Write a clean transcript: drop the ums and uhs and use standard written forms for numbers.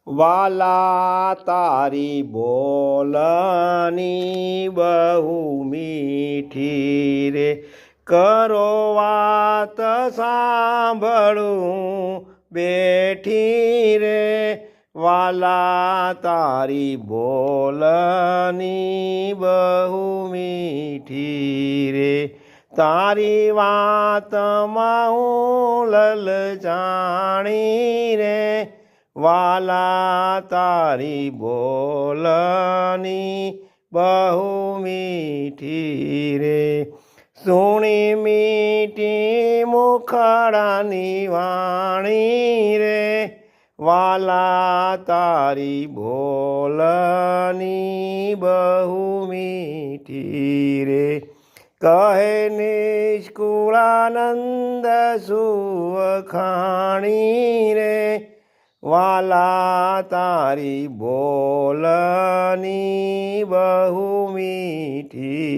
વાલા તારી બોલની બહુ મીઠી રે, કરો વાત સાંભળું બેઠી રે, વાલા તારી બોલની બહુ મીઠી રે, તારી વાતમાં હું લલચાણી રે, વાલા તારી બોલની બહુ મીઠી રે, સુણી મીઠી મુખડાની વાણી રે, વાલા તારી બોલની બહુ મીઠી રે, કહે નિષ્કુળાનંદ સુવખાણી રે, વાલા તારી બોલની બહુ મીઠી